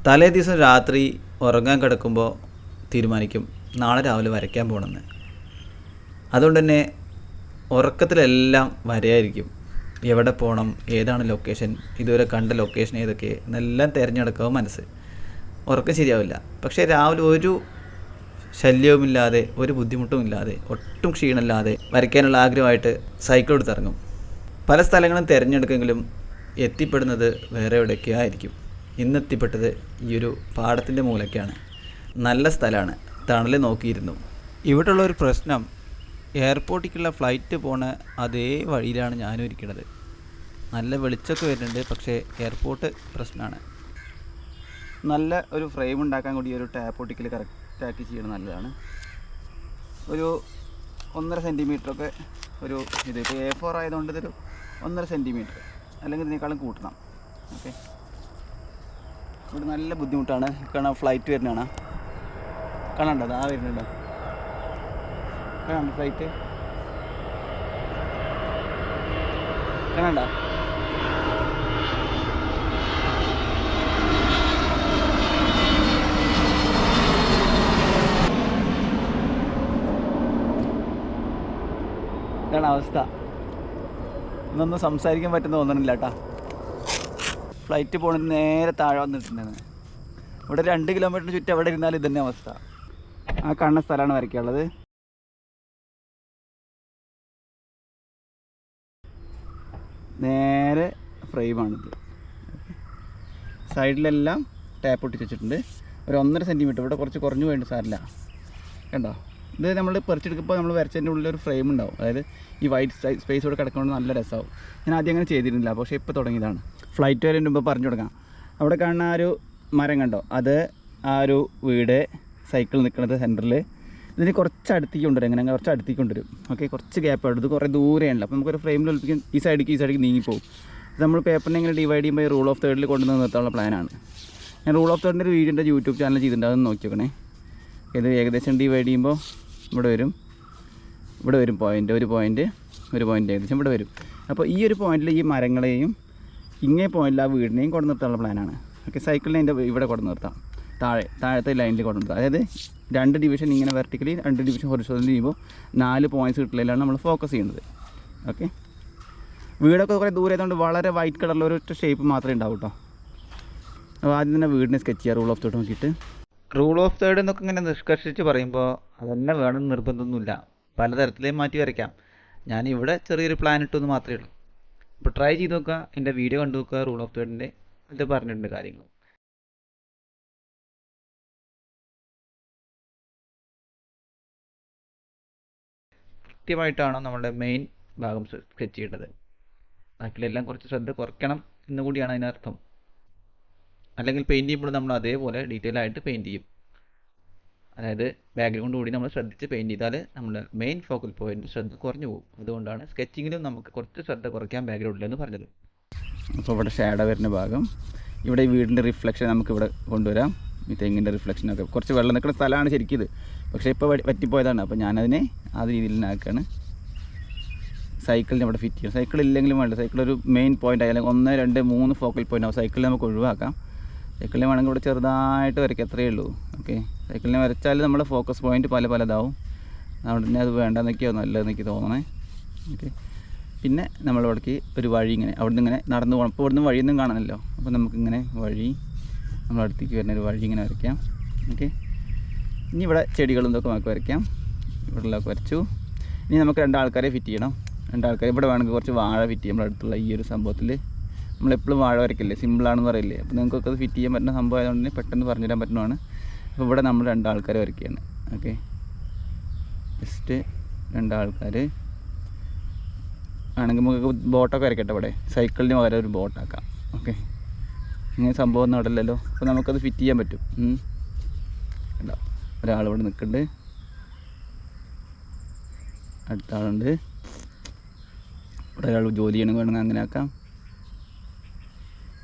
തലേ ദിവസം രാത്രി ഉറങ്ങാൻ കിടക്കുമ്പോൾ തീരുമാനിക്കും നാളെ രാവിലെ വരയ്ക്കാൻ പോകണമെന്ന്. അതുകൊണ്ട് തന്നെ ഉറക്കത്തിലെല്ലാം വരയായിരിക്കും. എവിടെ പോകണം, ഏതാണ് ലൊക്കേഷൻ, ഇതുവരെ കണ്ട ലൊക്കേഷൻ ഏതൊക്കെ എന്നെല്ലാം തിരഞ്ഞെടുക്കാവും മനസ്സ്. ഉറക്കം ശരിയാവില്ല. പക്ഷേ രാവിലെ ഒരു ശല്യവുമില്ലാതെ, ഒരു ബുദ്ധിമുട്ടുമില്ലാതെ, ഒട്ടും ക്ഷീണമില്ലാതെ വരയ്ക്കാനുള്ള ആഗ്രഹമായിട്ട് സൈക്കിൾ എടുത്തിറങ്ങും. പല സ്ഥലങ്ങളും തിരഞ്ഞെടുക്കെങ്കിലും എത്തിപ്പെടുന്നത് വേറെ എവിടെയൊക്കെയോ ആയിരിക്കും. ഇന്നെത്തിപ്പെട്ടത് ഈ ഒരു പാടത്തിൻ്റെ മൂലയ്ക്കാണ്. നല്ല സ്ഥലമാണ്, തണൽ നോക്കിയിരുന്നു. ഇവിടെയുള്ള ഒരു പ്രശ്നം, എയർപോർട്ടിലേക്കുള്ള ഫ്ലൈറ്റ് പോണ അതേ വഴിയിലാണ് ഞാനും ഇരിക്കുന്നത്. നല്ല വെളിച്ചമൊക്കെ വരുന്നുണ്ട്, പക്ഷേ എയർപോർട്ട് പ്രശ്നമാണ്. നല്ല ഒരു ഫ്രെയിം ഉണ്ടാക്കാൻ കൂടി ഒരു ടാപ്പോട്ടിക്കൽ കറക്റ്റാക്കി ചെയ്യണം നല്ലതാണ്. ഒരു 1.5 സെൻറ്റിമീറ്ററൊക്കെ ഒരു ഇത്, ഇപ്പോൾ A4 ആയതുകൊണ്ട് ഇതൊരു 1.5 സെൻറ്റിമീറ്റർ അല്ലെങ്കിൽ ഇതിനേക്കാളും കൂട്ടണം. ഓക്കെ, ഇവിടെ നല്ല ബുദ്ധിമുട്ടാണ്. കാണാൻ ഫ്ലൈറ്റ് വരുന്നതാണ്, കാണാണ്ടോ? ആ വരുന്നുണ്ടോ? കാണാണ്ടോ ഫ്ലൈറ്റ്? കാണാണ്ട? ഇതാണ് അവസ്ഥ. ഇന്നൊന്നും സംസാരിക്കാൻ പറ്റുന്ന തോന്നണില്ല കേട്ടോ. ഫ്ലൈറ്റ് പോകണത് നേരെ താഴെ വന്നിട്ടുണ്ടായിരുന്നു. ഇവിടെ 2 കിലോമീറ്ററിന് ചുറ്റും എവിടെ ഇരുന്നാലും ഇതന്നെ അവസ്ഥ. ആ കാണുന്ന സ്ഥലമാണ് വരയ്ക്കാനുള്ളത്. നേരെ ഫ്രെയിമാണിത്. സൈഡിലെല്ലാം ടാപ്പ് ഒട്ടിച്ച് വെച്ചിട്ടുണ്ട്. ഒരു 1.5 സെൻറ്റിമീറ്റർ ഇവിടെ കുറച്ച് കുറഞ്ഞു പോയിട്ട് സാരില്ല. കണ്ടോ? ഇത് നമ്മൾ പറിച്ചെടുക്കുമ്പോൾ നമ്മൾ വരച്ചതിൻ്റെ ഉള്ളിൽ ഒരു ഫ്രെയിം ഉണ്ടാവും. അതായത് ഈ വൈറ്റ് സ്പേസ് കൂടെ കിടക്കുന്നത് നല്ല രസമാവും. ഞാൻ ആദ്യം അങ്ങനെ ചെയ്തിരുന്നില്ല, പക്ഷേ ഇപ്പോൾ തുടങ്ങിയതാണ്. ഫ്ലൈറ്റ് വരെ മുമ്പ് പറഞ്ഞു കൊടുക്കാം. അവിടെ കാണുന്ന ആ ഒരു മരം കണ്ടോ? അത് ആ ഒരു വീട്, സൈക്കിൾ നിൽക്കുന്നത് സെൻറ്ററിൽ. ഇതിന് കുറച്ച് അടുത്തേക്ക് കൊണ്ടുവരും. അങ്ങനെ കുറച്ച് അടുത്തേക്ക് കൊണ്ടുവരും. ഓക്കെ, കുറച്ച് ഗ്യാപ്പ് ആയിട്ട് ഇത് കുറേ ദൂരെയാണല്ലോ. അപ്പോൾ നമുക്കൊരു ഫ്രെയിമിൽ ഒളിപ്പിക്കും. ഈ സൈഡിലേക്ക് നീങ്ങിപ്പോവും. ഇത് നമ്മൾ പേപ്പറിനെ ഇങ്ങനെ ഡിവൈഡ് ചെയ്യുമ്പോൾ റൂൾ ഓഫ് തേർഡിൽ കൊണ്ടുവന്ന് നിർത്താനുള്ള പ്ലാനാണ്. ഞാൻ റൂൾ ഓഫ് തേർഡിൻ്റെ ഒരു വീഡിയോ എൻ്റെ യൂട്യൂബ് ചാനൽ ചെയ്തിട്ടുണ്ട്, അതൊന്ന് നോക്കി നോക്കണേ. ഇത് ഏകദേശം ഡിവൈഡ് ചെയ്യുമ്പോൾ ഇവിടെ വരും പോയിൻ്റ്, ഒരു പോയിൻ്റ് ഏകദേശം ഇവിടെ വരും. അപ്പോൾ ഈ ഒരു പോയിന്റിൽ ഈ മരങ്ങളെയും ഇങ്ങേ പോയിന്റിൽ ആ വീടിനെയും കൊണ്ടു നിർത്താനുള്ള പ്ലാനാണ്. ഓക്കെ, സൈക്കിളിനെ എൻ്റെ ഇവിടെ കൊണ്ടു നിർത്താം. താഴത്തെ ലൈനിൽ കൊണ്ടു നിർത്താം. അതായത് 2 ഡിവിഷൻ ഇങ്ങനെ വെർട്ടിക്കലി, 2 ഡിവിഷൻ ഹൊറിസോണ്ടലി ചെയ്യുമ്പോൾ 4 പോയിൻറ്റ്സ് കിട്ടുന്നതിലാണ് നമ്മൾ ഫോക്കസ് ചെയ്യുന്നത്. ഓക്കെ, വീടൊക്കെ കുറേ ദൂരെ ആയതുകൊണ്ട് വളരെ വൈറ്റ് കളറിൽ ഒരൊറ്റ ഷേപ്പ് മാത്രമേ ഉണ്ടാവും കേട്ടോ. അപ്പോൾ ആദ്യം തന്നെ വീടിനെ സ്കെച്ച് ചെയ്യുക റൂൾ ഓഫ് തേർഡ് നോക്കിയിട്ട്. റൂൾ ഓഫ് തേർഡ് എന്നൊക്കെ ഇങ്ങനെ നിഷ്കർഷിച്ച് പറയുമ്പോൾ അതന്നെ വേണമെന്ന് നിർബന്ധമൊന്നുമില്ല. പലതരത്തിലേയും മാറ്റി വരയ്ക്കാം. ഞാനിവിടെ ചെറിയൊരു പ്ലാൻ ഇട്ടെന്ന് മാത്രമേ ഉള്ളൂ. അപ്പോൾ ട്രൈ ചെയ്ത് നോക്കുക, എൻ്റെ വീഡിയോ കണ്ടു നോക്കുക. റൂൾ ഓഫ് തേർഡിൻ്റെ ഇത് പറഞ്ഞിട്ടുണ്ട് കാര്യങ്ങൾ. കൃത്യമായിട്ടാണ് നമ്മുടെ മെയിൻ ഭാഗം സ്കെച്ച് ചെയ്യേണ്ടത്. ബാക്കിലെല്ലാം കുറച്ച് ശ്രദ്ധ കുറയ്ക്കണം എന്നുകൂടിയാണ് അതിനർത്ഥം. അല്ലെങ്കിൽ പെയിൻറ്റ് ചെയ്യുമ്പോൾ നമ്മൾ അതേപോലെ ഡീറ്റെയിൽ ആയിട്ട് പെയിൻറ്റ് ചെയ്യും. അതായത് ബാക്ക്ഗ്രൗണ്ട് കൂടി നമ്മൾ ശ്രദ്ധിച്ച് പെയിൻറ്റ് ചെയ്താൽ നമ്മുടെ മെയിൻ ഫോക്കൽ പോയിന്റ് ശ്രദ്ധ കുറഞ്ഞു പോകും. അതുകൊണ്ടാണ് സ്കെച്ചിങ്ങിലും നമുക്ക് കുറച്ച് ശ്രദ്ധ കുറയ്ക്കാൻ ബാക്ക്ഗ്രൗണ്ടിലെന്ന് പറഞ്ഞത്. അപ്പോൾ ഇവിടെ ഷാഡോ വരുന്ന ഭാഗം, ഇവിടെ ഈ വീടിൻ്റെ റിഫ്ലക്ഷൻ നമുക്കിവിടെ കൊണ്ടുവരാം. ഈ തെങ്ങിൻ്റെ റിഫ്ലക്ഷനൊക്കെ കുറച്ച് വെള്ളം നിൽക്കുന്ന സ്ഥലമാണ് ശരിക്കും ഇത്, പക്ഷേ ഇപ്പോൾ പറ്റിപ്പോയതാണ്. അപ്പോൾ ഞാനതിനെ ആ രീതിയിൽ തന്നെ ആക്കുകയാണ്. സൈക്കിളിന് ഇവിടെ ഫിറ്റ് ചെയ്യണം. സൈക്കിൾ ഇല്ലെങ്കിലും വേണ്ട, സൈക്കിൾ ഒരു മെയിൻ പോയിൻ്റ് ആയാലും 1, 2, 3 ഫോക്കൽ പോയിൻ്റ് ആവും. സൈക്കിളിൽ നമുക്ക് ഒഴിവാക്കാം. സൈക്കിളിനെ വേണമെങ്കിൽ ഇവിടെ ചെറുതായിട്ട് വരയ്ക്കാം, അത്രയേ ഉള്ളൂ. ഓക്കെ, സൈക്കിളിനെ വരച്ചാൽ നമ്മുടെ ഫോക്കസ് പോയിൻറ്റ് പലതാവും. അതുകൊണ്ട് തന്നെ അത് വേണ്ടെന്നൊക്കെയോ നല്ലതെന്നൊക്കെ തോന്നണേ. ഓക്കെ, പിന്നെ നമ്മളിവിടേക്ക് ഒരു വഴി ഇങ്ങനെ അവിടെ നിന്ന് ഇങ്ങനെ നടന്നു പോകണം. ഇപ്പോൾ ഇവിടുന്ന് വഴിയൊന്നും കാണാനല്ലോ. അപ്പോൾ നമുക്കിങ്ങനെ വഴി, നമ്മളടുത്തേക്ക് വരുന്ന ഒരു വഴി ഇങ്ങനെ വരയ്ക്കാം. ഓക്കെ, ഇനി ഇവിടെ ചെടികളും ഇതൊക്കെ നമുക്ക് വരയ്ക്കാം. ഇവിടെയുള്ളതൊക്കെ വരച്ചു. ഇനി നമുക്ക് 2 ആൾക്കാരെ ഫിറ്റ് ചെയ്യണം. 2 ആൾക്കാർ ഇവിടെ വേണമെങ്കിൽ കുറച്ച് വാഴ ഫിറ്റ് ചെയ്യാം. നമ്മുടെ അടുത്തുള്ള ഈ ഒരു സംഭവത്തിൽ നമ്മളെപ്പോഴും വാഴ വരയ്ക്കില്ലേ, സിമ്പിളാണെന്ന് പറയില്ലേ. അപ്പോൾ നിങ്ങൾക്കൊക്കെ അത് ഫിറ്റ് ചെയ്യാൻ പറ്റുന്ന സംഭവം ആയതുകൊണ്ട് തന്നെ പെട്ടെന്ന് പറഞ്ഞുതരാൻ പറ്റുന്നതാണ്. അപ്പോൾ ഇവിടെ നമ്മൾ 2 ആൾക്കാരെ വരയ്ക്കുകയാണ്. ഓക്കെ, ജസ്റ്റ് 2 ആൾക്കാർ ആണെങ്കിൽ നമുക്ക് ബോട്ടൊക്കെ വരയ്ക്കട്ടെ. ഇവിടെ സൈക്കിളിന് പകരം ഒരു ബോട്ടാക്കാം. ഓക്കെ, ഇങ്ങനെ സംഭവം ഒന്നും അവിടെ ഇല്ലല്ലോ. അപ്പോൾ നമുക്കത് ഫിറ്റ് ചെയ്യാൻ പറ്റും. ഉണ്ടോ, ഒരാളിവിടെ നിൽക്കുന്നുണ്ട്, അടുത്ത ആളുണ്ട്, ഇവിടെ ഒരാൾ ജോലി ചെയ്യണമെങ്കിൽ വേണമെങ്കിൽ അങ്ങനെ ആക്കാം.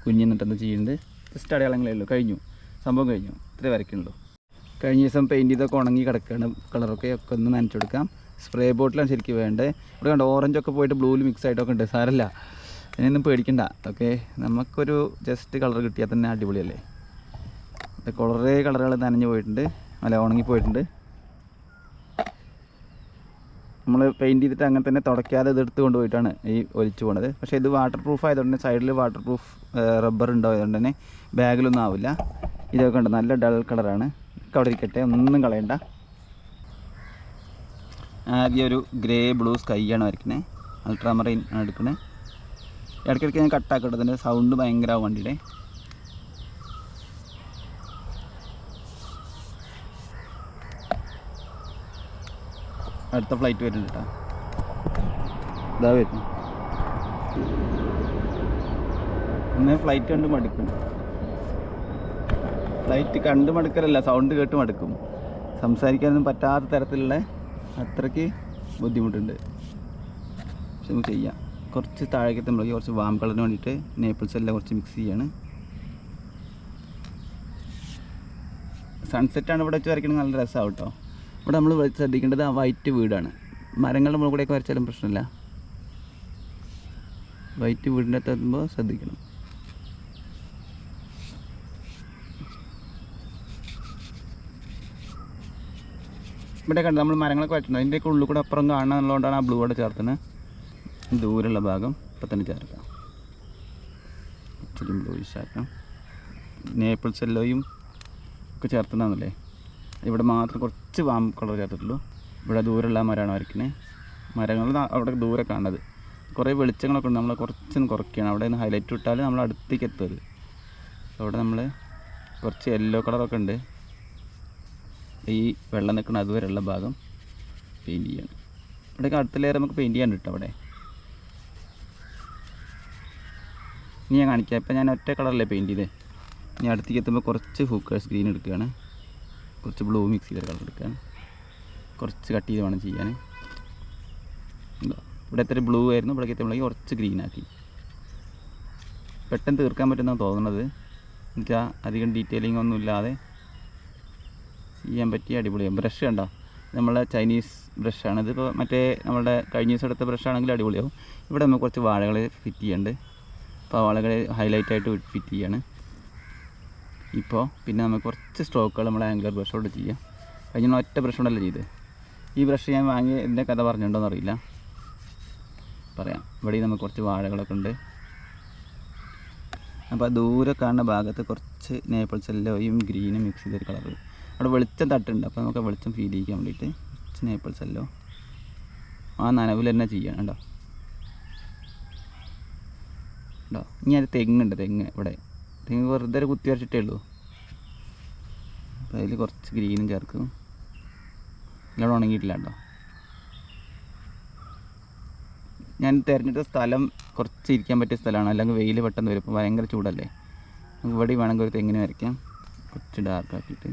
കുഞ്ഞിന്നിട്ടെന്താ ചെയ്യുന്നുണ്ട്, ജസ്റ്റ് അടയാളങ്ങളേ ഉള്ളൂ. കഴിഞ്ഞു, സംഭവം കഴിഞ്ഞു. ഇത്രേ വരയ്ക്കുന്നുള്ളൂ. കഴിഞ്ഞ ദിവസം പെയിൻറ്റ് ചെയ്തൊക്കെ ഉണങ്ങി കിടക്കുകയാണ്. കളറൊക്കെ ഒന്ന് നനച്ചു കൊടുക്കാം. സ്പ്രേ ബോട്ടിലാണ് ശരിക്കും വേണ്ടത്. ഇവിടെ കണ്ടോ ഓറഞ്ചൊക്കെ പോയിട്ട് ബ്ലൂവിൽ മിക്സ് ആയിട്ടൊക്കെ ഉണ്ട്. സാരല്ല, അതിനൊന്നും പേടിക്കണ്ട. ഓക്കെ, നമുക്കൊരു ജസ്റ്റ് കളർ കിട്ടിയാൽ തന്നെ അടിപൊളിയല്ലേ. കുറേ കളറുകൾ നനഞ്ഞു പോയിട്ടുണ്ട്, അല്ല ഉണങ്ങിപ്പോയിട്ടുണ്ട്. നമ്മൾ പെയിൻറ്റ് ചെയ്തിട്ട് അങ്ങനെ തന്നെ തുടയ്ക്കാതെ ഇതെടുത്ത് കൊണ്ടുപോയിട്ടാണ് ഈ ഒലിച്ചു പോണത്. പക്ഷേ ഇത് വാട്ടർ പ്രൂഫ് ആയതുകൊണ്ട് തന്നെ സൈഡിൽ വാട്ടർ പ്രൂഫ് റബ്ബർ ഉണ്ടായതുകൊണ്ട് തന്നെ ബാഗിലൊന്നും ആവില്ല. ഇതൊക്കെ ഉണ്ട്, നല്ല ഡൾ കളറാണ്. അവിടെ ഇരിക്കട്ടെ, ഒന്നും കളയണ്ട. ആദ്യം ഒരു ഗ്രേ ബ്ലൂ സ്കൈ ആണ് വരയ്ക്കുന്നത്, അൾട്രാമറൈൻ ആണ് എടുക്കുന്നത്. ഇടയ്ക്കിടയ്ക്ക് ഞാൻ കട്ടാക്കട്ടെ, അതിൻ്റെ സൗണ്ട് ഭയങ്കരമാവും വണ്ടിയുടെ. അടുത്ത ഫ്ലൈറ്റ് വരുന്നുണ്ട് കേട്ടോ, ഇതാ വരുന്നു. ഒന്ന് ഫ്ലൈറ്റ് കണ്ട് മടുക്കും. ഫ്ലൈറ്റ് കണ്ട് മടുക്കലല്ല, സൗണ്ട് കേട്ട് മടുക്കും. സംസാരിക്കാനൊന്നും പറ്റാത്ത തരത്തിലുള്ള അത്രയ്ക്ക് ബുദ്ധിമുട്ടുണ്ട്. പക്ഷെ നമുക്ക് ചെയ്യാം. കുറച്ച് താഴേക്ക് എത്തുമ്പോഴേക്ക് കുറച്ച് വാം കളറിന് വേണ്ടിയിട്ട് നേപ്പിൾസ് എല്ലാം കുറച്ച് മിക്സ് ചെയ്യാണ്. സൺസെറ്റാണ് ഇവിടെ വെച്ച് വരയ്ക്കണമെങ്കിൽ നല്ല രസമാവും കേട്ടോ. ഇവിടെ നമ്മൾ ശ്രദ്ധിക്കേണ്ടത് ആ വൈറ്റ് വീടാണ്. മരങ്ങളുടെ മുകളിൽ കൂടെയൊക്കെ വരച്ചാലും പ്രശ്നമില്ല, വൈറ്റ് വീടിൻ്റെ അകത്ത് എത്തുമ്പോൾ ശ്രദ്ധിക്കണം. ഇവിടെ കണ്ട് നമ്മൾ മരങ്ങളൊക്കെ വരച്ചിട്ടുണ്ട്, അതിൻ്റെയൊക്കെ ഉള്ളിൽ കൂടെ അപ്പുറം കാണാനുള്ളതുകൊണ്ടാണ് ആ ബ്ലൂ അവിടെ ചേർത്തുന്നത്. ദൂരമുള്ള ഭാഗം ഇപ്പം തന്നെ ചേർക്കാം, ഇച്ചിരി ബ്ലൂയിഷ് ആക്കാം. നേപ്പിൾസ് എല്ലോയും ഒക്കെ ചേർത്തുന്നതാണല്ലേ. ഇവിടെ മാത്രം കുറച്ച് വാം കളർ ചേർത്തിട്ടുള്ളൂ. ഇവിടെ ദൂരമുള്ള മരമാണ് വരയ്ക്കുന്നത്. മരങ്ങൾ അവിടെ ദൂരെ കാണുന്നത്. കുറേ വെളിച്ചങ്ങളൊക്കെ ഉണ്ട്, നമ്മൾ കുറച്ചൊന്ന് കുറയ്ക്കുകയാണ്. അവിടെ നിന്ന് ഹൈലൈറ്റ് ഇട്ടാൽ നമ്മൾ അടുത്തേക്ക് എത്തുന്നത്. അവിടെ നമ്മൾ കുറച്ച് യെല്ലോ കളറൊക്കെ ഉണ്ട്. ഈ വെള്ളം നിൽക്കുന്ന അതുവരെയുള്ള ഭാഗം പെയിൻറ്റ് ചെയ്യാണ്. ഇവിടെയൊക്കെ അടുത്ത ലെയർ നമുക്ക് പെയിൻറ്റ് ചെയ്യാൻ കിട്ടും. അവിടെ ഇനി ഞാൻ കാണിക്കാം. ഇപ്പം ഞാൻ ഒറ്റ കളറല്ലേ പെയിൻറ്റ് ചെയ്തത്. ഇനി അടുത്തേക്ക് എത്തുമ്പോൾ കുറച്ച് ഹൂക്കേഴ്സ് ഗ്രീൻ എടുക്കുകയാണ്, കുറച്ച് ബ്ലൂ മിക്സ് ചെയ്ത കളർ എടുക്കുകയാണ്. കുറച്ച് കട്ട് ചെയ്ത് വേണം ചെയ്യാൻ. ഉണ്ടോ, ഇവിടെ എത്ര ബ്ലൂ ആയിരുന്നു, ഇവിടേക്ക് എത്തുമ്പോഴേക്ക് കുറച്ച് ഗ്രീനാക്കി. പെട്ടെന്ന് തീർക്കാൻ പറ്റുമെന്നാണ് തോന്നുന്നത്. എന്നുവെച്ചാൽ അധികം ഡീറ്റെയിലിംഗ് ഒന്നും ഇല്ലാതെ ചെയ്യാൻ പറ്റിയ അടിപൊളിയാണ്. ബ്രഷ് കണ്ടോ, നമ്മളെ ചൈനീസ് ബ്രഷാണ്. ഇതിപ്പോൾ മറ്റേ നമ്മളുടെ കഴിഞ്ഞ ദിവസം എടുത്ത ബ്രഷാണെങ്കിൽ അടിപൊളിയാവും. ഇവിടെ നമുക്ക് കുറച്ച് വാഴകൾ ഫിറ്റ് ചെയ്യുന്നുണ്ട്. അപ്പോൾ ആ വാഴകൾ ഹൈലൈറ്റായിട്ട് ഫിറ്റ് ചെയ്യാണ് ഇപ്പോൾ. പിന്നെ നമുക്ക് കുറച്ച് സ്ട്രോക്കുകൾ നമ്മൾ ആംഗുലർ ബ്രഷോട് ചെയ്യാം. കഴിഞ്ഞ ഒറ്റ ബ്രഷ് കൊണ്ടല്ലേ ചെയ്ത്. ഈ ബ്രഷ് ഞാൻ വാങ്ങി എൻ്റെ കഥ പറഞ്ഞിട്ടുണ്ടോയെന്ന് അറിയില്ല, പറയാം. ഇവിടെ നമുക്ക് കുറച്ച് വാഴകളൊക്കെ ഉണ്ട്. അപ്പോൾ ദൂരെ കാണുന്ന ഭാഗത്ത് കുറച്ച് നേപ്പിൾസ് എല്ലോയും ഗ്രീനും മിക്സ് ചെയ്തൊരു കളറ്. അവിടെ വെളിച്ചം തട്ടുണ്ട്, അപ്പോൾ നമുക്ക് വെളിച്ചം ഫീൽ ചെയ്യിക്കാൻ വേണ്ടിയിട്ട് കുറച്ച് നേപ്പിൾസ് എല്ലോ ആ നനവിൽ തന്നെ ചെയ്യണം. കേട്ടോ കേട്ടോ. ഇനി അത് തെങ്ങുണ്ട്, തെങ്ങ് ഇവിടെ തെങ്ങ് വെറുതെ ഒരു കുത്തി വരച്ചിട്ടേ ഉള്ളൂ. അപ്പോൾ അതിൽ കുറച്ച് ഗ്രീനും ചേർക്കും. ഇവിടെ ഉണങ്ങിയിട്ടില്ല കേട്ടോ. ഞാൻ തിരഞ്ഞെടുത്ത സ്ഥലം കുറച്ച് ഇരിക്കാൻ പറ്റിയ സ്ഥലമാണ്, അല്ലെങ്കിൽ വെയിൽ പെട്ടെന്ന് വരും. ഇപ്പോൾ ഭയങ്കര ചൂടല്ലേ. നമുക്ക് ഇവിടെ വേണമെങ്കിൽ ഒരു തെങ്ങിന് വരയ്ക്കാം. കുറച്ച് ഡാർക്ക് ആക്കിയിട്ട്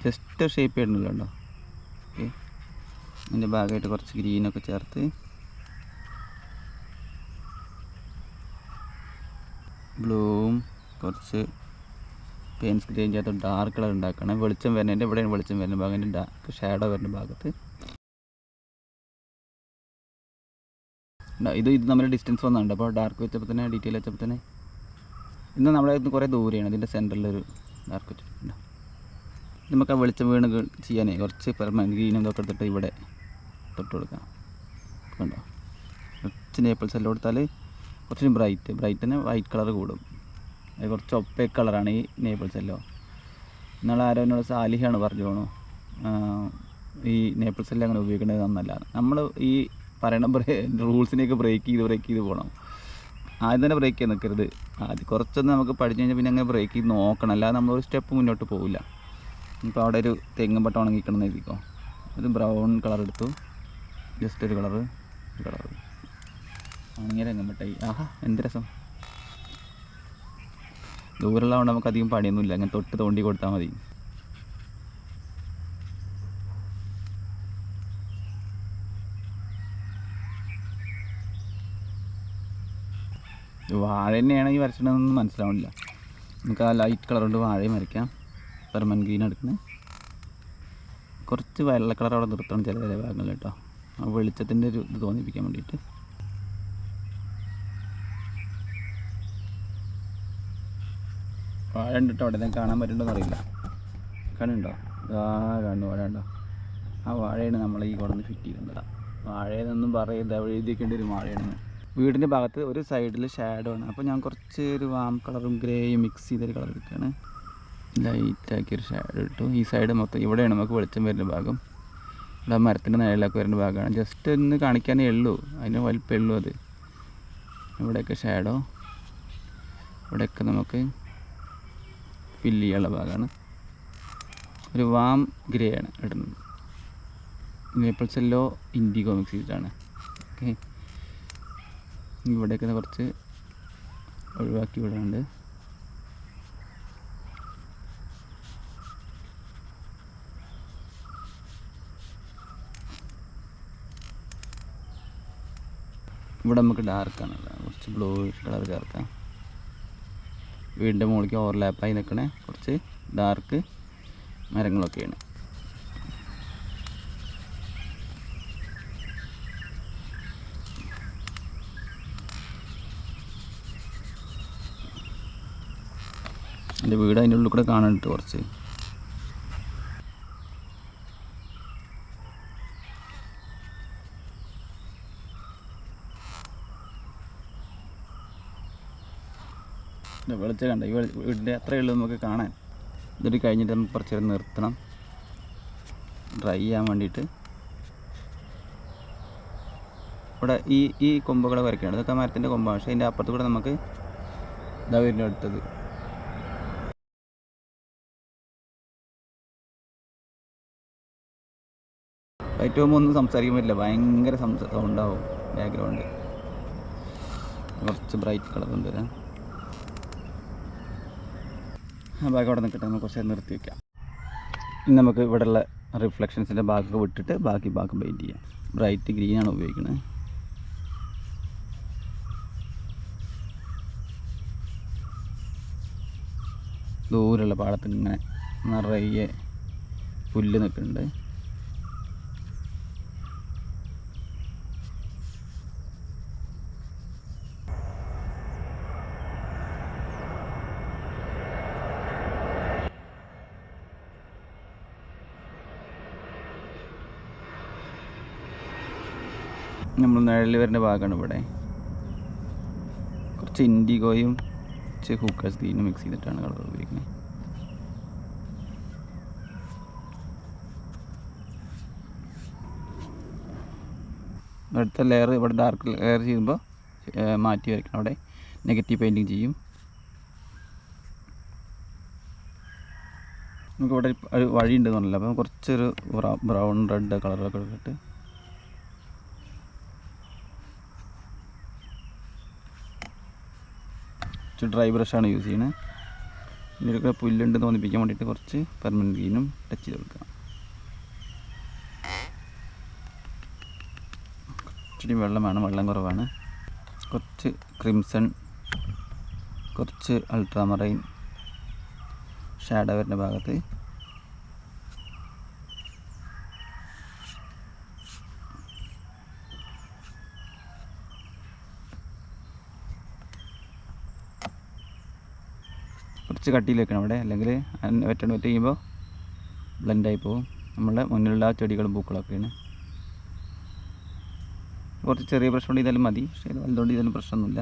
ജസ്റ്റ് ഷേപ്പ് ചെയ്യണമല്ലോ കേട്ടോ. ഓക്കെ, അതിൻ്റെ ഭാഗമായിട്ട് കുറച്ച് ഗ്രീനൊക്കെ ചേർത്ത് ബ്ലൂവും കുറച്ച് പെയിൻസ് ഗ്രീൻ ചേർത്ത് ഡാർക്ക് കളർ ഉണ്ടാക്കണം. വെളിച്ചം വരുന്നതിൻ്റെ ഇവിടെയാണ് വെളിച്ചം വരുന്ന ഭാഗം, ഡാർക്ക് ഷാഡോ വരുന്ന ഭാഗത്ത് ഇത് നമ്മൾ ഡിസ്റ്റൻസ് വന്നുണ്ട്. അപ്പോൾ ഡാർക്ക് വെച്ചപ്പോൾ തന്നെ ഡീറ്റെയിൽ വെച്ചപ്പോൾ തന്നെ ഇന്ന് നമ്മളെ കുറേ ദൂരെയാണ്. ഇതിൻ്റെ സെൻറ്ററിലൊരു ഡാർക്ക് വെച്ചിട്ടുണ്ട്. നമുക്ക് ആ വെളിച്ചം വീണ് ചെയ്യാനേ കുറച്ച് പെർമനൻറ്റ് ഗ്രീനും ഇതൊക്കെ എടുത്തിട്ട് ഇവിടെ തൊട്ട് കൊടുക്കാം. കണ്ടോ, കുറച്ച് നേപ്പിൾസ് എല്ലാം കൊടുത്താൽ കുറച്ച് ബ്രൈറ്റ് തന്നെ വൈറ്റ് കളർ കൂടും. അത് കുറച്ച് ഒപ്പേക്ക് കളറാണ് ഈ നേപ്പിൾസ് എല്ലോ. ഇന്നാളെ ആരോ എന്നോട് സാലിഹാണ് പറഞ്ഞു പോകണോ ഈ നേപ്പിൾസ് എല്ലാം അങ്ങനെ ഉപയോഗിക്കേണ്ടത് നന്നല്ല. നമ്മൾ ഈ പറയുന്ന റൂൾസിനെയൊക്കെ ബ്രേക്ക് ചെയ്ത് പോകണം. ആദ്യം തന്നെ ബ്രേക്ക് ചെയ്ത് നിൽക്കരുത്. ആദ്യം കുറച്ചൊന്ന് നമുക്ക് പഠിച്ചു കഴിഞ്ഞാൽ പിന്നെ അങ്ങനെ ബ്രേക്ക് ചെയ്ത് നോക്കണം, അല്ലാതെ നമ്മളൊരു സ്റ്റെപ്പ് മുന്നോട്ട് പോകില്ല. ഇപ്പോൾ അവിടെ ഒരു തെങ്ങും പട്ടം ഉണങ്ങിക്കണമെന്ന് എഴുതിക്കോ. ഒരു ബ്രൗൺ കളർ എടുത്തു, ജസ്റ്റ് ഒരു കളറ് ഉണങ്ങിയ തെങ്ങും പട്ടായി. ആഹാ, എന്ത് രസം. ദൂരമുള്ളതുകൊണ്ട് നമുക്ക് അധികം പണിയൊന്നുമില്ല, അങ്ങനെ തൊട്ട് തോണ്ടി കൊടുത്താൽ മതി. വാഴ തന്നെയാണ് ഈ വരച്ചിട്ടതെന്നൊന്നും മനസ്സിലാവണില്ല. നമുക്ക് ആ ലൈറ്റ് കളർ കൊണ്ട് വാഴയും വരയ്ക്കാം. പെർമനൻറ്റ് ഗ്രീൻ എടുക്കുന്നത്, കുറച്ച് വെള്ള കളർ അവിടെ നിർത്തണം ചില ഭാഗങ്ങളിൽ കേട്ടോ, ആ വെളിച്ചത്തിൻ്റെ ഒരു ഇത് തോന്നിപ്പിക്കാൻ വേണ്ടിയിട്ട്. വാഴ ഉണ്ടിട്ടോ അവിടെ കാണാൻ പറ്റുന്നുണ്ടോ അറിയില്ല. കണ്ടുണ്ടോ? കണ്ടു വാഴ ഉണ്ടോ? ആ വാഴയാണ് നമ്മൾ ഈ കൊണ്ടുവന്ന് ഫിറ്റ് ചെയ്തിട്ടുള്ളത്. വാഴയെന്നൊന്നും പറയില്ല, എഴുതിക്കേണ്ട ഒരു വാഴയാണ്. വീടിൻ്റെ ഭാഗത്ത് ഒരു സൈഡിൽ ഷാഡോ ആണ്. അപ്പോൾ ഞാൻ കുറച്ച് ഒരു വാം കളറും ഗ്രേയും മിക്സ് ചെയ്തൊരു കളർ എടുക്കുകയാണ്. ലൈറ്റാക്കിയൊരു ഷാഡോ ഇട്ടു. ഈ സൈഡ് മൊത്തം ഇവിടെയാണ് നമുക്ക് വെളിച്ചം വരുന്ന ഭാഗം. ഇവിടെ മരത്തിൻ്റെ നിഴലൊക്കെ വരുന്ന ഭാഗമാണ്. ജസ്റ്റ് ഒന്ന് കാണിക്കാനേ ഉള്ളൂ, അതിന് വലിപ്പമേ ഉള്ളൂ അത്. ഇവിടെയൊക്കെ ഷാഡോ, ഇവിടെയൊക്കെ നമുക്ക് ഫില്ല് ചെയ്യാനുള്ള ഭാഗമാണ്. ഒരു വാം ഗ്രേ ആണ് ഇടുന്നത്. നേപ്പിൾസ് യെല്ലോ ഇൻഡിഗോ മിക്സ് ചെയ്തിട്ടാണ്. ഓക്കെ, ഇവിടെയൊക്കെ കുറച്ച് ഒഴിവാക്കി വിടാണ്ട്. ഇവിടെ നമുക്ക് ഡാർക്കാണല്ലോ, കുറച്ച് ബ്ലൂ കളർ ചേർക്കാം. വീടിൻ്റെ മുകളിലേക്ക് ഓവർലാപ്പായി നിൽക്കണേ കുറച്ച് ഡാർക്ക് മരങ്ങളൊക്കെയാണ്. എൻ്റെ വീട് അതിൻ്റെ ഉള്ളിൽ കൂടെ കാണാനിട്ട് കുറച്ച്. വെളിച്ചം കണ്ട ഈ വീടിൻ്റെ അത്രയേ ഉള്ളൂ നമുക്ക് കാണാൻ. ഇതൊരു കഴിഞ്ഞിട്ട് നമുക്ക് കുറച്ച് നേരം നിർത്തണം ഡ്രൈ ചെയ്യാൻ വേണ്ടിയിട്ട്. ഇവിടെ ഈ കൊമ്പുകളെ വരയ്ക്കുകയാണ്. ഇതൊക്കെ മരത്തിൻ്റെ കൊമ്പാണ്. പക്ഷേ അതിൻ്റെ അപ്പുറത്ത് കൂടെ നമുക്ക് ഇതാ വീടിൻ്റെ അടുത്തത് ഏറ്റവും ഒന്നും സംസാരിക്കാൻ പറ്റില്ല, ഭയങ്കര സൗണ്ടാവും ബാക്ക്ഗ്രൗണ്ട്. കുറച്ച് ബ്രൈറ്റ് കളർ കൊണ്ടുവരാം. ആ ഭാഗം അവിടെ നിൽക്കട്ടെ, നമുക്ക് കുറച്ച് നിർത്തി വയ്ക്കാം. ഇനി നമുക്ക് ഇവിടെയുള്ള റിഫ്ലക്ഷൻസിൻ്റെ ഭാഗമൊക്കെ വിട്ടിട്ട് ബാക്കി ഭാഗം പെയിൻറ്റ് ചെയ്യാം. ബ്രൈറ്റ് ഗ്രീനാണ് ഉപയോഗിക്കുന്നത്. ദൂരെയുള്ള പാടത്ത് ഇങ്ങനെ നിറയെ പുല്ല് നിൽക്കുന്നുണ്ട്. നമ്മൾ നിഴൽ വരുന്ന ഭാഗമാണ് ഇവിടെ. കുറച്ച് ഇൻഡിഗോയും കുറച്ച് ഹൂക്കേഴ്സ് ഗ്രീനും മിക്സ് ചെയ്തിട്ടാണ് കളർ ഉപയോഗിക്കുന്നത്. അടുത്ത ലെയർ ഇവിടെ ഡാർക്ക് ലെയർ ചെയ്യുമ്പോൾ മാറ്റി വരയ്ക്കണം. അവിടെ നെഗറ്റീവ് പെയിൻറ്റിങ് ചെയ്യും. നമുക്കിവിടെ ഒരു വഴി ഉണ്ടെന്ന് പറഞ്ഞില്ല, അപ്പം കുറച്ചൊരു ബ്രൗൺ റെഡ് കളറൊക്കെ എടുത്തിട്ട് ഡ്രൈ ബ്രഷാണ് യൂസ് ചെയ്യുന്നത്. ഇതിലൊക്കെ പുല്ലുണ്ട് തോന്നിപ്പിക്കാൻ വേണ്ടിയിട്ട് കുറച്ച് പെർമനൻറ്റ് ഗ്രീനും ടച്ച് ചെയ്ത് കൊടുക്കാം. ഇച്ചിരി വെള്ളം വേണം, വെള്ളം കുറവാണ്. കുറച്ച് ക്രിംസൺ, കുറച്ച് അൾട്രാമറൈൻ ഷാഡോ വരുന്ന ഭാഗത്ത് കുറച്ച് കട്ടിയിൽ വെക്കണം അവിടെ, അല്ലെങ്കിൽ വെറ്റ് ചെയ്യുമ്പോൾ ബ്ലെൻഡായി പോകും. നമ്മളുടെ മുന്നിലുള്ള ചെടികളും പൂക്കളൊക്കെയാണ്. കുറച്ച് ചെറിയ ബ്രഷ് കൊണ്ട് ചെയ്താലും മതി, പക്ഷേ ഇത് വലുതുകൊണ്ട് ചെയ്താലും പ്രശ്നമൊന്നുമില്ല.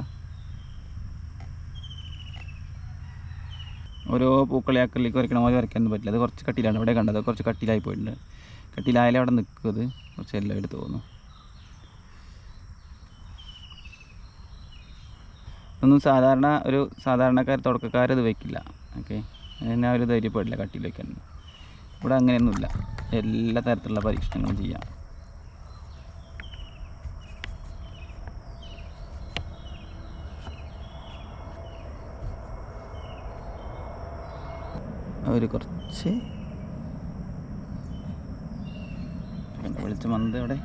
ഓരോ പൂക്കളെ അക്കറിലേക്ക് വരയ്ക്കണം പോലെ വരയ്ക്കാനൊന്നും പറ്റില്ല. അത് കുറച്ച് കട്ടിയിലാണ് ഇവിടെ കണ്ടത്, കുറച്ച് കട്ടിയിലായി പോയിട്ടുണ്ട്. കട്ടിയിലായാലും അവിടെ നിൽക്കും, അത് കുറച്ച് എല്ലാം എടുത്ത് തോന്നുന്നു. ഒന്നും സാധാരണക്കാർ തുടക്കക്കാരത് വയ്ക്കില്ല. ഓക്കെ, അതിനെ അവർ ധൈര്യപ്പെടില്ല കട്ടിയിൽ വയ്ക്കാൻ. ഇവിടെ അങ്ങനെയൊന്നുമില്ല, എല്ലാ തരത്തിലുള്ള പരീക്ഷണങ്ങളും ചെയ്യാം. അവർ കുറച്ച് വെളിച്ചം വന്നത് അവിടെ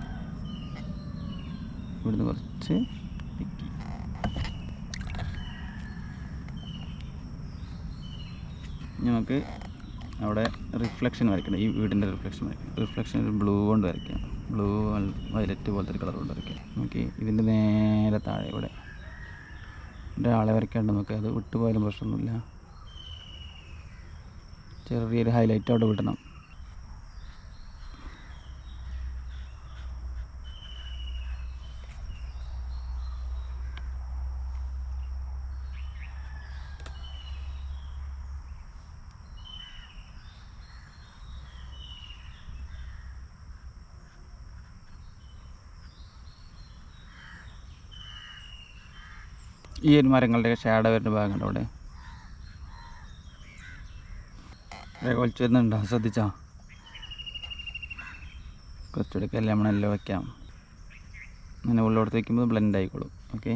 ഇവിടുന്ന് കുറച്ച് പിക്കി. നമുക്ക് അവിടെ റിഫ്ലക്ഷൻ വരയ്ക്കണം. ഈ വീടിൻ്റെ റിഫ്ലക്ഷൻ ഒരു ബ്ലൂ കൊണ്ട് വരയ്ക്കാം. ബ്ലൂ വയലറ്റ് പോലത്തെ ഒരു കളർ കൊണ്ട് വരയ്ക്കാം. നമുക്ക് ഇതിൻ്റെ നേരെ താഴെ ഇവിടെ ഒരാളെ വരയ്ക്കാണ്ട് നമുക്ക് അത് വിട്ടുപോയാലും പ്രശ്നമൊന്നുമില്ല. ചെറിയൊരു ഹൈലൈറ്റ് അവിടെ വിടണം. ഈ ഒരു മരങ്ങളുടെ ഷാഡോ വരുന്ന ഭാഗമുണ്ട് അവിടെ ഒളിച്ചു വരുന്നുണ്ടോ? ശ്രദ്ധിച്ചോ? കുറച്ചെടുക്കല്ലേ നമ്മളെല്ലാം വയ്ക്കാം. അങ്ങനെ ഉള്ളോടത്ത് വയ്ക്കുമ്പോൾ ബ്ലെൻഡ് ആയിക്കോളും. ഓക്കെ,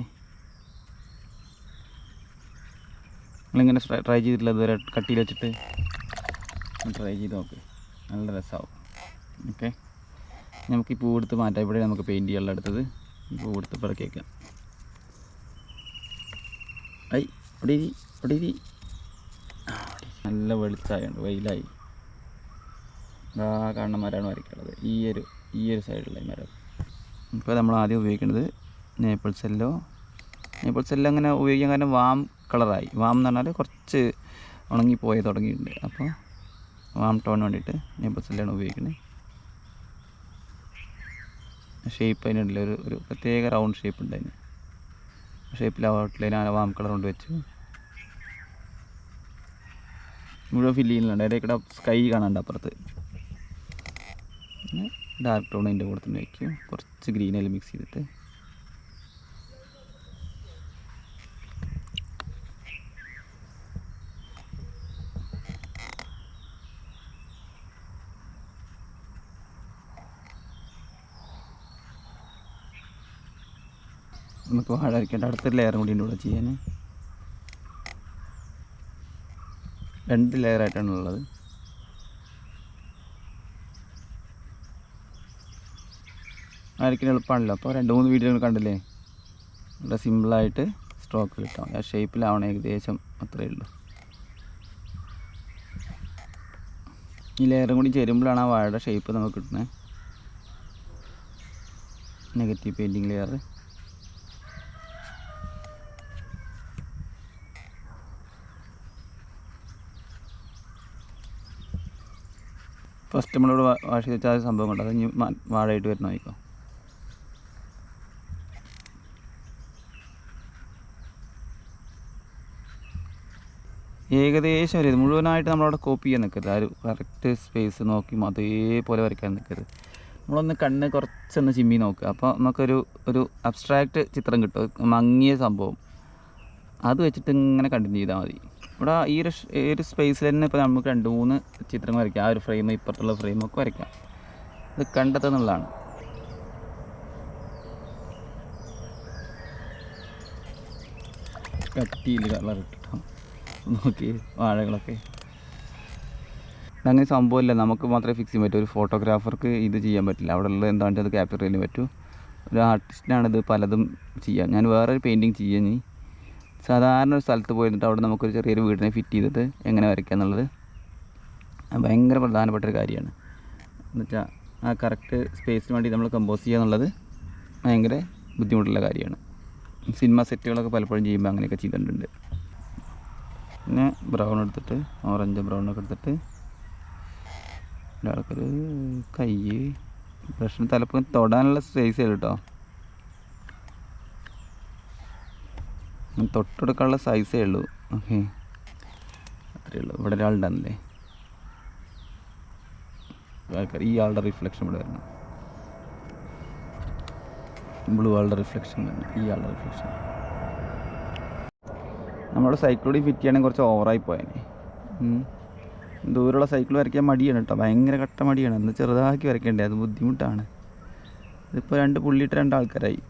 നിങ്ങളിങ്ങനെ ട്രൈ ചെയ്തിട്ടില്ല ഇതുവരെ? കട്ടിയിൽ വെച്ചിട്ട് ട്രൈ ചെയ്ത് നോക്ക്, നല്ല രസമാവും. ഓക്കെ, നമുക്ക് ഈ പൂ എടുത്ത് മാറ്റാം. ഇവിടെ നമുക്ക് പെയിൻറ്റ് ചെയ്യാനുള്ള എടുത്തത് ഈ പൂ എടുത്ത് പിറക്കി വയ്ക്കാം. ഐ ഇവിടെ ഇരി, ഇവിടെ ഇരി. നല്ല വെളിച്ചമായുണ്ട്, വെയിലായി. ആ കാണുന്ന മരമാണ് വരയ്ക്കാനുള്ളത്, ഈ ഒരു സൈഡിലുള്ള ഈ മരം. ഇപ്പോൾ നമ്മൾ ആദ്യം ഉപയോഗിക്കുന്നത് നേപ്പിൾസ് യെല്ലോ. അങ്ങനെ ഉപയോഗിക്കാൻ കാരണം വാം കളറായി. വാം എന്ന് പറഞ്ഞാൽ കുറച്ച് ഉണങ്ങിപ്പോയി തുടങ്ങിയിട്ടുണ്ട്. അപ്പോൾ വാം ടോൺ വേണ്ടിയിട്ട് നേപ്പിൾസ് യെല്ലോ ആണ് ഉപയോഗിക്കുന്നത്. ഷേപ്പ് അതിനുണ്ടല്ലോ, ഒരു പ്രത്യേക റൗണ്ട് ഷേപ്പ് ഉണ്ട് അതിന്. ഷേപ്പിൽ ഔട്ട്ലൈൻ ആ വാം കളർ കൊണ്ട് വെച്ചു. മുഴുവൻ ഫില്ല് ചെയ്യുന്നുണ്ട്. അതിൻ്റെ കൂടെ സ്കൈ കാണാണ്ട് അപ്പുറത്ത്. പിന്നെ ഡാർക്ക് ടോൺ അതിൻ്റെ കൂടെ തന്നെ വയ്ക്കും. കുറച്ച് ഗ്രീനെല്ലാം മിക്സ് ചെയ്തിട്ട് നമുക്ക് വാഴ വരയ്ക്കേണ്ട അടുത്തൊരു ലെയറും കൂടി ഇവിടെ ചെയ്യാൻ. 2 ലെയറായിട്ടാണ് ഉള്ളത്. വരയ്ക്കാൻ എളുപ്പമാണല്ലോ. അപ്പോൾ 2-3 വീഡിയോകൾ കണ്ടില്ലേ? വളരെ സിമ്പിളായിട്ട് സ്ട്രോക്ക് കിട്ടാം. ആ ഷേപ്പിലാവണം ഏകദേശം, അത്രയേ ഉള്ളൂ. ഈ ലെയറും കൂടി ചേരുമ്പോഴാണ് ആ വാഴയുടെ ഷേപ്പ് നമുക്ക് കിട്ടുന്നത്. Negative painting layer. ഫസ്റ്റ് നമ്മളിവിടെ വാഷ് ചെയ്ത് വെച്ചാൽ സംഭവം കൊണ്ട് അത് ഇനി വാഴയായിട്ട് വരുന്ന നോക്കാം. ഏകദേശം ഒരു മുഴുവനായിട്ട് നമ്മളവിടെ കോപ്പി ചെയ്യാൻ നിൽക്കരുത്. ആ ഒരു കറക്റ്റ് സ്പേസ് നോക്കി അതേപോലെ വരയ്ക്കാൻ നിൽക്കരുത്. നമ്മളൊന്ന് കണ്ണ് കുറച്ചൊന്ന് ചിമ്മി നോക്കുക. അപ്പോൾ നമുക്കൊരു അബ്സ്ട്രാക്റ്റ് ചിത്രം കിട്ടും, മങ്ങിയ സംഭവം. അത് വെച്ചിട്ട് ഇങ്ങനെ കണ്ടിന്യൂ ചെയ്താൽ മതി. ഇവിടെ ഈ ഒരു സ്പേസിൽ തന്നെ ഇപ്പോൾ നമുക്ക് 2-3 ചിത്രങ്ങൾ വരയ്ക്കാം. ആ ഒരു ഫ്രെയിം, ഇപ്പുറത്തുള്ള ഫ്രെയിമൊക്കെ വരയ്ക്കാം. ഇത് കണ്ടെത്തുന്നുള്ളതാണ്. കട്ടിയിൽ കളർ ഇട്ടിട്ടോ നോക്കി വാഴകളൊക്കെ. അങ്ങനെ സംഭവമില്ല, നമുക്ക് മാത്രമേ ഫിക്സ് ചെയ്യാൻ പറ്റൂ. ഒരു ഫോട്ടോഗ്രാഫർക്ക് ഇത് ചെയ്യാൻ പറ്റില്ല. അവിടെ ഉള്ളത് എന്താണെന്ന് വെച്ചാൽ അത് ക്യാപ്ചർ ചെയ്യാൻ പറ്റൂ. ഒരു ആർട്ടിസ്റ്റിനാണിത് പലതും ചെയ്യാം. ഞാൻ വേറൊരു പെയിൻറ്റിങ് ചെയ്യാൻ സാധാരണ ഒരു സ്ഥലത്ത് പോയിട്ട് അവിടെ നമുക്കൊരു ചെറിയൊരു വീടിനെ ഫിറ്റ് ചെയ്തിട്ട് എങ്ങനെ വരയ്ക്കുക എന്നുള്ളത് ഭയങ്കര പ്രധാനപ്പെട്ടൊരു കാര്യമാണ്. എന്നുവെച്ചാൽ ആ കറക്റ്റ് സ്പേസിന് വേണ്ടി നമ്മൾ കമ്പോസ് ചെയ്യുക എന്നുള്ളത് ഭയങ്കര ബുദ്ധിമുട്ടുള്ള കാര്യമാണ്. സിനിമ സെറ്റുകളൊക്കെ പലപ്പോഴും ചെയ്യുമ്പോൾ അങ്ങനെയൊക്കെ ചെയ്തിട്ടുണ്ട്. പിന്നെ ബ്രൗൺ എടുത്തിട്ട്, ഓറഞ്ച് ബ്രൗണൊക്കെ എടുത്തിട്ട് ഒരാൾക്കൊരു കൈ ബ്രഷിന് തലപ്പം തൊടാനുള്ള സൈസേ കേട്ടോ, തൊട്ടെടുക്കാനുള്ള സൈസേ ഉള്ളൂ. ഓക്കെ, അത്രയേ ഉള്ളൂ. ഇവിടെ ഒരാളുണ്ടാകുന്നില്ലേ, ഈ ആളുടെ റിഫ്ലക്ഷൻ ഇവിടെ വരണം. ബ്ലൂ ആളുടെ റിഫ്ലക്ഷൻ വരണം, ഈ ആളുടെ റിഫ്ലക്ഷൻ. നമ്മുടെ സൈക്കിളോട് ഫിറ്റ് ചെയ്യണമെങ്കിൽ കുറച്ച് ഓവറായി പോയേനെ. ദൂരമുള്ള സൈക്കിൾ വരയ്ക്കാൻ മടിയാണ് കേട്ടോ, ഭയങ്കര കട്ട മടിയാണ്. അന്ന് ചെറുതാക്കി വരയ്ക്കേണ്ടത്, അത് ബുദ്ധിമുട്ടാണ്. ഇതിപ്പോൾ 2 പുള്ളിയിട്ട് 2 ആൾക്കാരായി.